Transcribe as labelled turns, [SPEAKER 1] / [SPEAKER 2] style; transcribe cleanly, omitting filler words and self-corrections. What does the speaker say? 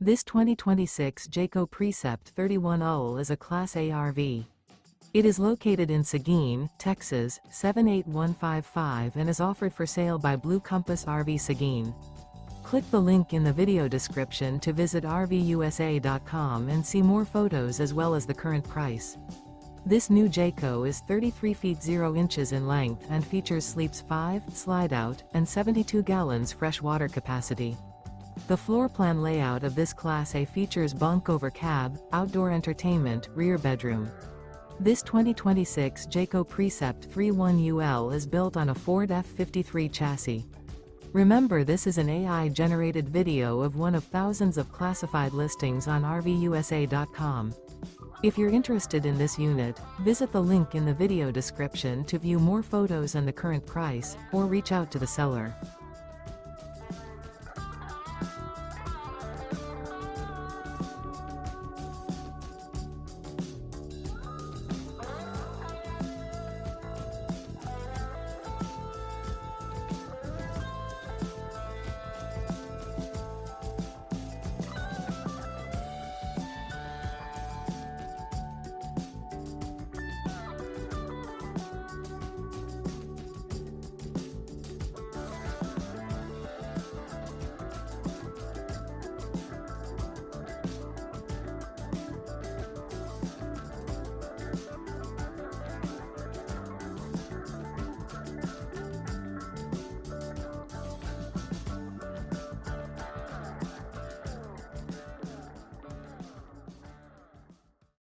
[SPEAKER 1] This 2026 Jayco Precept 31UL is a Class A RV. It is located in Seguin, Texas, 78155 and is offered for sale by Blue Compass RV Seguin. Click the link in the video description to visit RVUSA.com and see more photos as well as the current price. This new Jayco is 33 feet 0 inches in length and features sleeps 5, Slideout, and 72 gallons fresh water capacity. The floor plan layout of this Class A features bunk over cab, outdoor entertainment, rear bedroom. This 2026 Jayco Precept 31UL is built on a Ford F53 chassis. Remember, this is an AI-generated video of one of thousands of classified listings on RVUSA.com. If you're interested in this unit, visit the link in the video description to view more photos and the current price, or reach out to the seller.